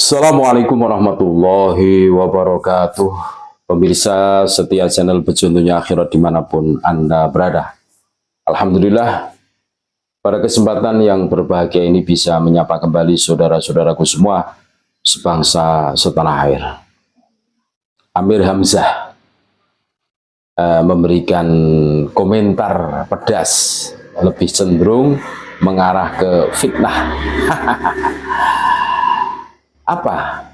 Assalamualaikum warahmatullahi wabarakatuh. Pemirsa setia channel Pejuntunnya Akhirat dimanapun Anda berada. Alhamdulillah, pada kesempatan yang berbahagia ini bisa menyapa kembali saudara-saudaraku semua sebangsa setanah air. Amir Hamzah memberikan komentar pedas, lebih cenderung mengarah ke fitnah. Apa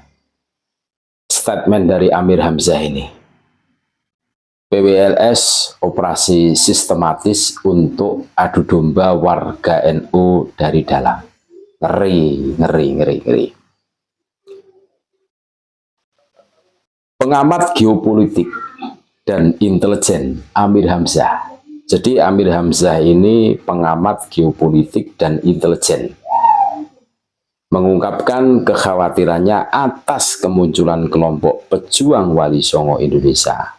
statement dari Amir Hamzah ini? PWLS operasi sistematis untuk adu domba warga NU dari dalam. Ngeri. Pengamat geopolitik dan intelijen Amir Hamzah. Jadi Amir Hamzah ini pengamat geopolitik dan intelijen, mengungkapkan kekhawatirannya atas kemunculan kelompok pejuang Wali Songo Indonesia,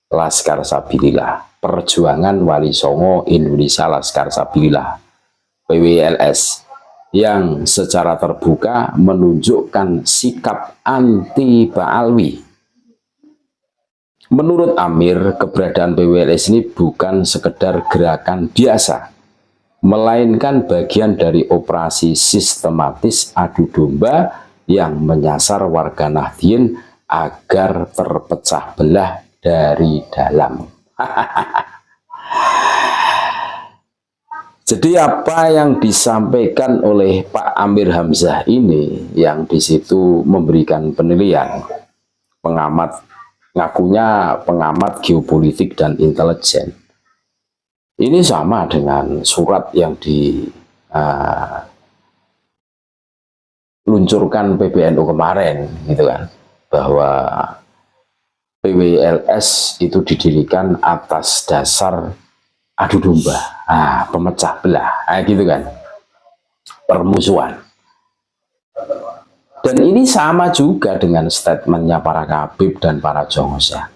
Laskar Sabilillah, Perjuangan Wali Songo Indonesia Laskar Sabilillah, PWLS, yang secara terbuka menunjukkan sikap anti Ba'alwi. Menurut Amir, keberadaan PWLS ini bukan sekedar gerakan biasa, melainkan bagian dari operasi sistematis adu domba yang menyasar warga Nahdien agar terpecah belah dari dalam. Jadi apa yang disampaikan oleh Pak Amir Hamzah ini yang di situ memberikan penilaian, pengamat, ngakunya pengamat geopolitik dan intelijen. Ini sama dengan surat yang diluncurkan PBNU kemarin, gitu kan, bahwa PWLS itu didirikan atas dasar adu domba, pemecah belah, gitu kan, permusuhan. Dan ini sama juga dengan statementnya para kabib dan para jongosnya,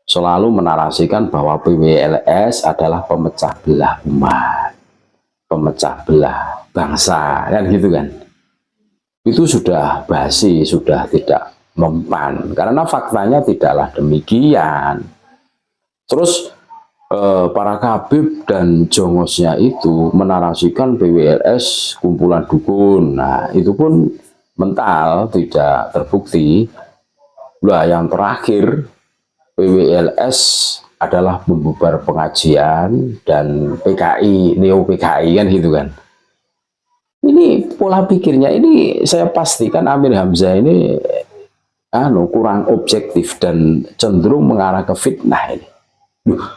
selalu menarasikan bahwa PWLS adalah pemecah belah umat, pemecah belah bangsa, kan gitu kan. Itu sudah basi, sudah tidak mempan, karena faktanya tidaklah demikian. Terus para kabib dan jongosnya itu menarasikan PWLS kumpulan dukun. Nah, itu pun mental, tidak terbukti. Lah yang terakhir, PWLS adalah membubar pengajian dan PKI, neo PKI, kan gitu kan. Ini pola pikirnya, ini saya pastikan Amir Hamzah ini kurang objektif dan cenderung mengarah ke fitnah ini.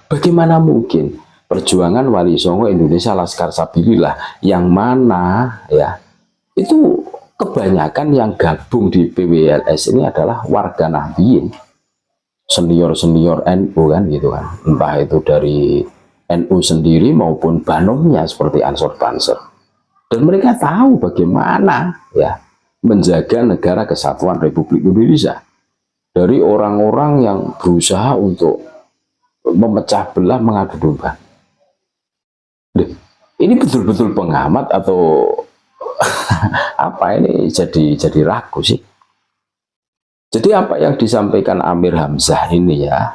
Bagaimana mungkin Perjuangan Wali Songo Indonesia Laskar Sabilillah, yang mana ya itu kebanyakan yang gabung di PWLS ini adalah warga Nahdien, senior NU, kan gitu kan, entah itu dari NU sendiri maupun banomnya seperti Ansor Banser, dan mereka tahu bagaimana ya menjaga negara kesatuan Republik Indonesia dari orang-orang yang berusaha untuk memecah belah, mengadu domba. Ini betul-betul pengamat atau apa ini jadi ragu sih? Jadi apa yang disampaikan Amir Hamzah ini ya,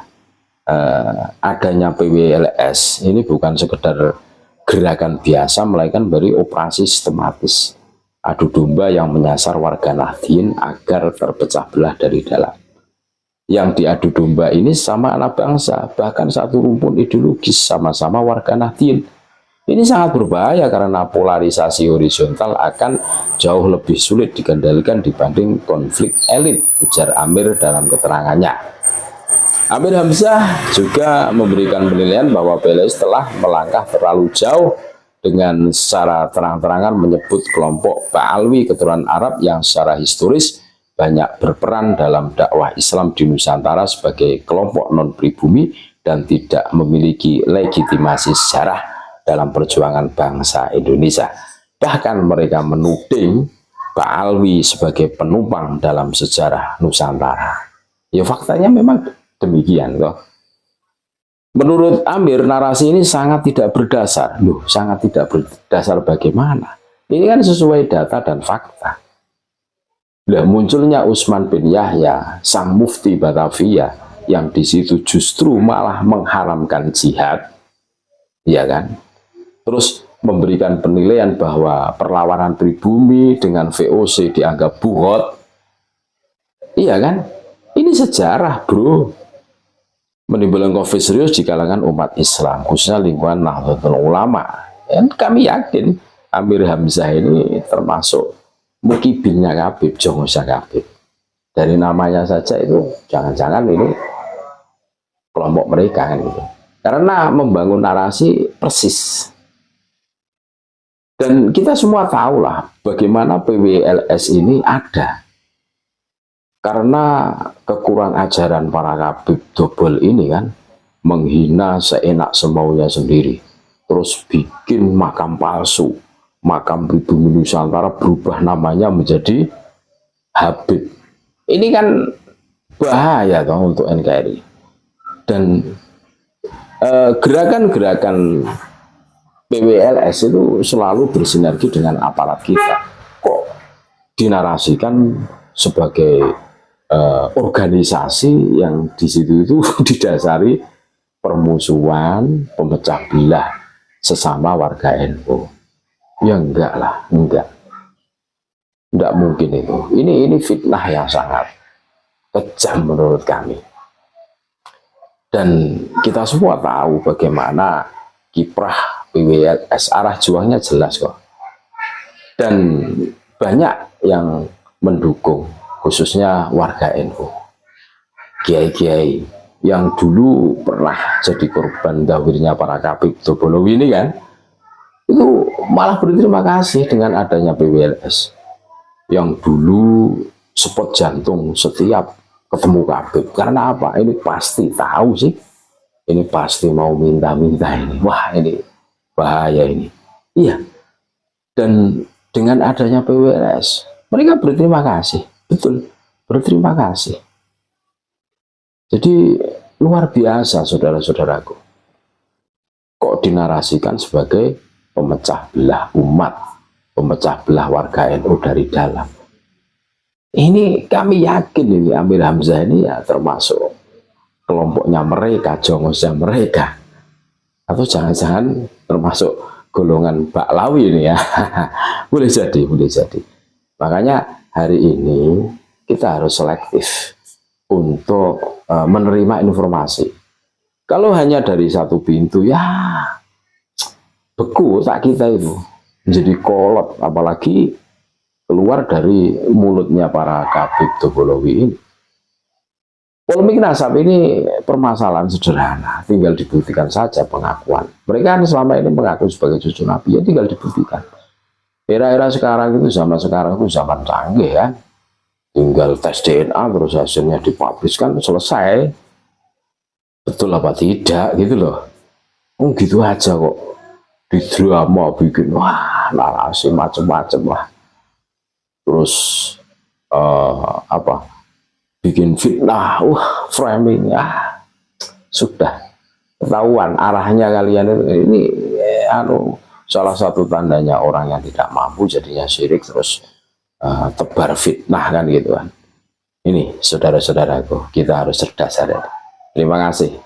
adanya PWLS ini bukan sekedar gerakan biasa, melainkan dari operasi sistematis adu domba yang menyasar warga Nahdien agar terpecah belah dari dalam. Yang diadu domba ini sama anak bangsa, bahkan satu rumpun ideologis, sama-sama warga Nahdien. Ini sangat berbahaya karena polarisasi horizontal akan jauh lebih sulit dikendalikan dibanding konflik elit, ujar Amir dalam keterangannya. Amir Hamzah juga memberikan penilaian bahwa PWLS telah melangkah terlalu jauh dengan secara terang-terangan menyebut kelompok Ba'alwi keturunan Arab yang secara historis banyak berperan dalam dakwah Islam di Nusantara sebagai kelompok non-pribumi dan tidak memiliki legitimasi sejarah dalam perjuangan bangsa Indonesia. Bahkan mereka menuding Ba'alwi sebagai penumpang dalam sejarah Nusantara. Ya faktanya memang demikian loh. Menurut Amir, narasi ini sangat tidak berdasar. Loh, sangat tidak berdasar bagaimana? Ini kan sesuai data dan fakta. Lah munculnya Utsman bin Yahya, sang mufti Batavia, yang di situ justru malah mengharamkan jihad, ya kan? Terus memberikan penilaian bahwa perlawanan pribumi dengan VOC dianggap buhot, iya kan? Ini sejarah, bro. Menimbulkan konflik serius di kalangan umat Islam, khususnya lingkungan Nahdlatul Ulama. Dan kami yakin Amir Hamzah ini termasuk mukibinnya Habib, jongosnya Habib. Dari namanya saja itu jangan-jangan ini kelompok mereka kan gitu. Karena membangun narasi persis. Dan kita semua tahu lah bagaimana PWLS ini ada. Karena kekurangan ajaran para Habib double ini kan, menghina seenak semaunya sendiri. Terus bikin makam palsu. Makam pribumi Nusantara berubah namanya menjadi Habib. Ini kan bahaya toh untuk NKRI. Dan gerakan-gerakan PWLS itu selalu bersinergi dengan aparat kita. Kok dinarasikan sebagai organisasi yang di situ itu didasari permusuhan, pemecah belah sesama warga NU. Ya enggak lah, enggak mungkin itu. Ini fitnah yang sangat kejam menurut kami. Dan kita semua tahu bagaimana kiprah PWLS, arah juangnya jelas kok. Dan banyak yang mendukung, khususnya warga NU. Kiai-kiai yang dulu pernah jadi korban gawirnya para Habib Dobolowi ini kan, itu malah berterima kasih dengan adanya PWLS yang dulu spot jantung setiap ketemu Habib. Karena apa? Ini pasti tahu sih, ini pasti mau minta-minta ini. Wah, ini bahaya ini. Iya. Dan dengan adanya PWLS, mereka berterima kasih. Betul, berterima kasih. Jadi luar biasa saudara-saudaraku. Kok dinarasikan sebagai pemecah belah umat, pemecah belah warga NU dari dalam. Ini kami yakin ini Amir Hamzah ini ya termasuk kelompoknya mereka, jongosnya mereka. Atau jangan-jangan termasuk golongan Baklawi ini ya. Boleh jadi, boleh jadi. Makanya hari ini kita harus selektif untuk menerima informasi. Kalau hanya dari satu pintu ya beku tak kita itu menjadi kolot, apalagi keluar dari mulutnya para Habib Dobolowi ini. Polemik nasab ini permasalahan sederhana, tinggal dibuktikan saja pengakuan. Mereka kan selama ini mengaku sebagai cucu Nabi, ya tinggal dibuktikan. Era-era sekarang itu, zaman sekarang itu zaman canggih ya. Tinggal tes DNA terus hasilnya dipubliskan, selesai. Betul apa tidak gitu loh. Oh gitu aja kok. Di drama bikin wah narasi macam-macam lah. Terus bikin fitnah, framing, sudah ketahuan arahnya kalian ini salah satu tandanya orang yang tidak mampu jadinya syirik terus tebar fitnah kan gitu kan. Ini saudara-saudaraku, kita harus cerdas. Terima kasih.